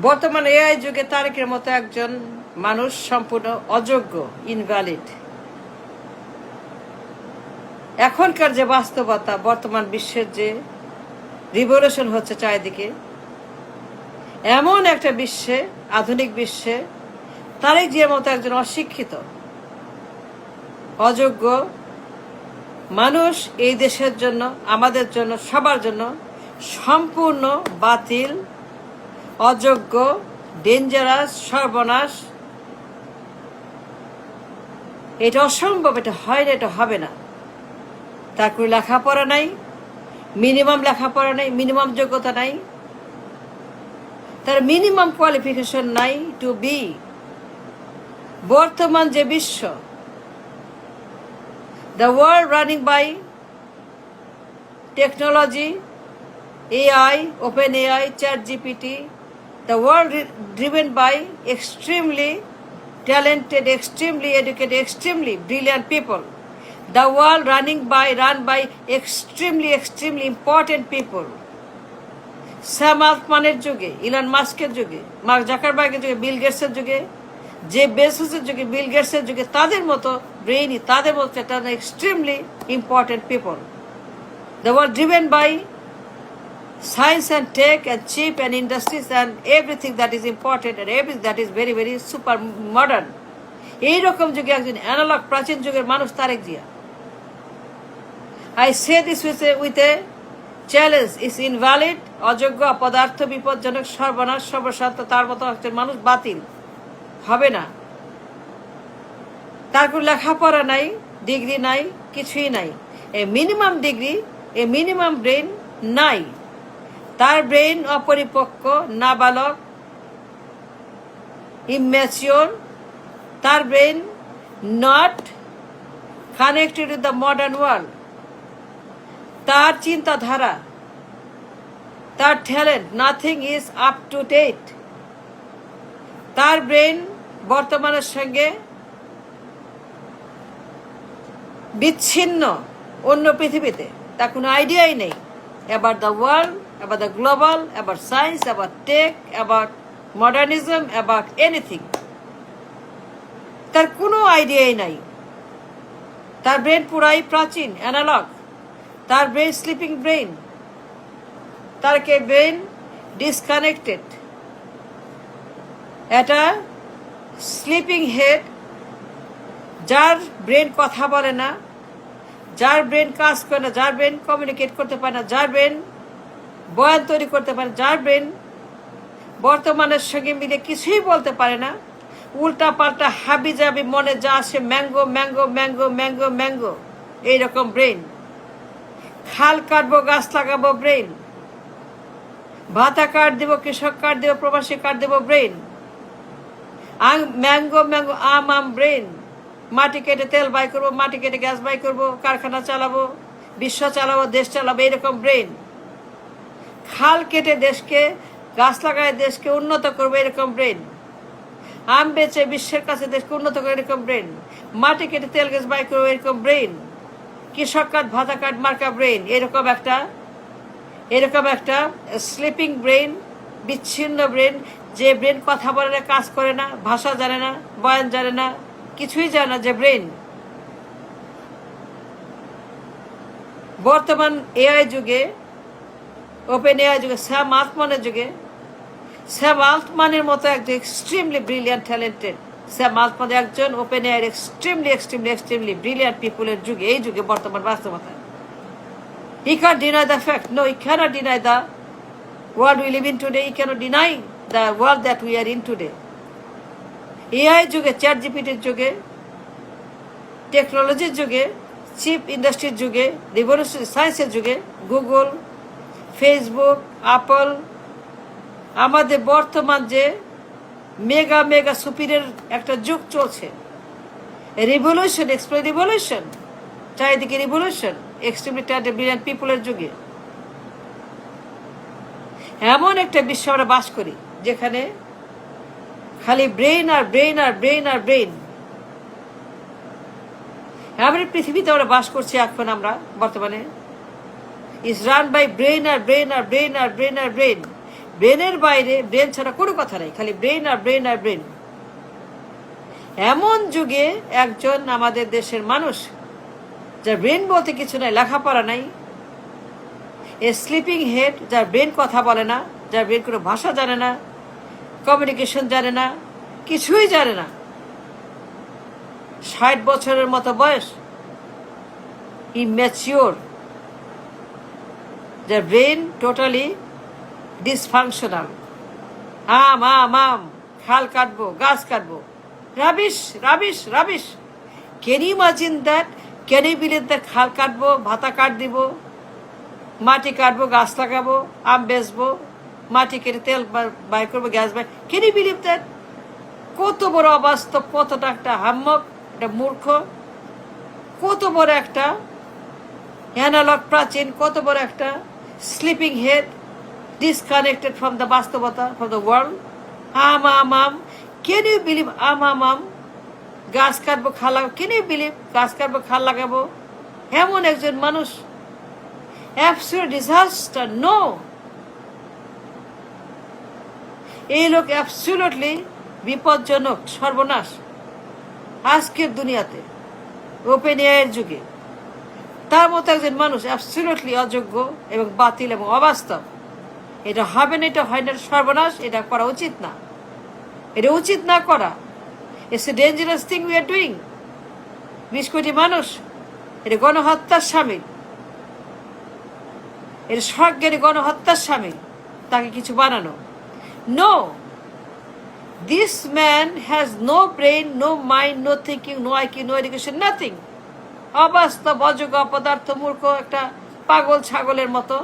বর্তমান এআই যুগে তারেকের মতো একজন মানুষ সম্পূর্ণ অযোগ্য, ইনভ্যালিড। এখনকার যে বাস্তবতা, বর্তমান বিশ্বের যে রিভলিউশন হচ্ছে চারিদিকে, এমন একটা বিশ্বে, আধুনিক বিশ্বে তারেক জিয়ার মতো একজন অশিক্ষিত, অযোগ্য মানুষ এই দেশের জন্য, আমাদের জন্য, সবার জন্য সম্পূর্ণ বাতিল, অযোগ্য, ডেঞ্জারাস, সর্বনাশ। এটা অসম্ভব, এটা হয় না, এটা হবে না। তার কোনো লেখাপড়া নাই, মিনিমাম লেখাপড়া নাই, মিনিমাম যোগ্যতা নাই, তার মিনিমাম কোয়ালিফিকেশন নাই টু বি। বর্তমান যে বিশ্ব, the world running by technology, AI, OpenAI, ChatGPT, the world driven by extremely talented, extremely educated, extremely brilliant people. The world run by extremely important people. Sam আলটম্যানের যুগে, Elon মাস্কের যুগে, mark জাকারবার্গের যুগে, বিল গেটসের যুগে, যে বেসোসের যুগে, বিল গেটসের যুগে, তাদের মতো ব্রেইনি, তাদের মতো extremely important people. They were driven by science and tech and cheap and industries and everything that is important and everything that is very, very super modern. এইরকম যুগে একজন অ্যানালগ, প্রাচীন যুগের মানুষ Tarique Zia. I say this with a challenge. Is invalid, অযোগ্য, অপদার্থ, বিপজ্জনক, সর্বনাশ, সর্বশান্ত, তার মতো একজন মানুষ বাতিল হবে না। তার কোনো লেখাপড়া নাই, ডিগ্রি নাই, কিছুই নাই। A minimum degree, a minimum brain নাই। তার ব্রেন অপরিপক্ক, নাবালক, ইম্যাচিওর। তার brain not connected with the modern world. তার চিন্তাধারা, তার talent, nothing is up to date. তার ব্রেন বর্তমানের সঙ্গে বিচ্ছিন্ন, অন্য পৃথিবীতে। তার কোনো আইডিয়াই নেই about the world, about the global, about science, about tech, about modernism, about anything. তার কোনো আইডিয়াই নাই। তার ব্রেন পুরাই প্রাচীন, অ্যানালগ। তার ব্রেন স্লিপিং ব্রেন, তার কে ব্রেন ডিসকানেক্টেড। এটা স্লিপিং হেড, যার ব্রেন কথা বলে না, যার ব্রেন কাজ করে না, যার ব্রেন কমিউনিকেট করতে পারে না, যার ব্রেন বয়ান তৈরি করতে পারে, যার ব্রেন বর্তমানের সঙ্গে মিলে কিছুই বলতে পারে না, উল্টা পাল্টা হাবি জাবি, মনে যা আসে mango mango mango mango mango, এইরকম ব্রেন। খাল কাটবো, গাছ লাগাবো ব্রেন। ভাতা কার্ড দেবো, কৃষক কার্ড দেবো, প্রবাসী কার্ড দেবো ব্রেন। ম্যাঙ্গো ম্যাঙ্গো, আম ব্রেন। মাটি কেটে তেল বাই করবো, মাটি কেটে গ্যাস বাই করবো, কারখানা চালাবো, বিশ্ব চালাবো, দেশ চালাবো, এরকম ব্রেন। খাল কেটে দেশকে, গাছ লাগায় দেশকে উন্নত করবো, এরকম ব্রেন। আম বেচে বিশ্বের কাছে দেশকে উন্নত করবো, এরকম ব্রেন। মাটি কেটে তেল গ্যাস বাই করবো, এরকম ব্রেন। কৃষক কার্ড, ভাতা কার্ড মার্কা ব্রেন। এরকম একটা স্লিপিং ব্রেন, বিচ্ছিন্ন ব্রেন, যে ব্রেন কথা বলে না, কাজ করে না, ভাষা জানে না, বয়ান জানে না, কিছুই জানে না, যে ব্রেন। বর্তমান এআই যুগে, ওপেন এআই যুগে, স্যাম আলটম্যানের যুগে, স্যাম আলটম্যানের মতো একজন এক্সট্রিমলি ব্রিলিয়ান্ট, ট্যালেন্টেড স্যাম আলটম্যান একজন ওপেন এআইয়ের এক্সট্রিমলি ব্রিলিয়ান্ট পিপুলের যুগে, এই যুগে বর্তমান বাস্তবতা। He can't deny the fact. No, he cannot deny the world we live in today. He cannot deny the world that we are in today. AI যুগে, chat জিপিটির যুগে, টেকনোলজির যুগে, চিপ ইন্ডাস্ট্রির যুগে, রিভলিউশনারি সায়েন্সের যুগে, গুগল, ফেসবুক, অ্যাপল, আমাদের বর্তমান যে মেগা সুপিরের একটা যুগ চলছে, রিভলিউশন, রিভলিউশন, চারিদিকে রিভলিউশন, এক্সট্রিমলি ট্যালেন্টেড ব্রিলিয়ান্ট পিপলের যুগে। এমন একটা বিশ্ব আমরা বাস করি যেখানে খালি ব্রেন আর ব্রেন আর ব্রেন আর ব্রেন। এমন পৃথিবীতে আমরা বাস করছি এখন আমরা বর্তমানে, ইজ রান বাই ব্রেন আর ব্রেন আর ব্রেন আর ব্রেন আর ব্রেন। ব্রেনের বাইরে ব্রেন ছাড়া কোনো কথা নেই, খালি ব্রেন আর ব্রেন আর ব্রেন। এমন যুগে একজন আমাদের দেশের মানুষ, যার ব্রেন বলতে কিছু নাই, লেখাপড়া নাই, এ স্লিপিং হেড, যার ব্রেন কথা বলে না, যার ব্রেন কোনো ভাষা জানে না, কমিউনিকেশন জানে না, কিছুই জানে না, 60 বছরের মতো বয়স, ইম্যাচিওর, যার ব্রেন টোটালি ডিসফাংশনাল, আম, খাল কাটবো, গাছ কাটবো, rubbish rubbish rubbish. Can you imagine that? Can you believe that? খাল কাটবো, ভাতা কাট দিব, মাটি কাটবো, গাছ লাগাবো, আম বেচবো, মাটি কেটে তেল বাই করবো, gas buy. Can you believe that? কত বড় অবাস্তব, কতটা একটা হাম্মক, একটা মূর্খ, কত বড় একটা অ্যানালগ প্রাচীন, কত বড় একটা sleeping head, disconnected from the বাস্তবতা, from the world. আম, can you believe? আম, গাছ কাটবো, খাল লাগাবো, can you believe? গাছ কাটবো, খাল লাগাবো, এমন একজন মানুষ, অ্যাবসলিউট ডিজাস্টার। নো, এই লোক অ্যাবসলিউটলি বিপজ্জনক, সর্বনাশ আজকের দুনিয়াতে, ওপেন এআইয়ের যুগে। তার মতো একজন মানুষ অ্যাবসলিউটলি অযোগ্য এবং বাতিল এবং অবাস্তব। এটা হবে না, এটা হয় না, সর্বনাশ। এটা করা উচিত না, এটা উচিত না করা। It's a dangerous thing we are doing. 20 কোটি মানুষ, এটা গণহত্যার সামিল, এটা সজ্ঞানী গণহত্যার সামিল, তাকে কিছু বানানো। No, this man has no brain, no mind, no thinking, no IQ, no education, nothing. অবাস্তব, অযোগ্য, অপদার্থ, মূর্খ, একটা পাগল ছাগলের মতো।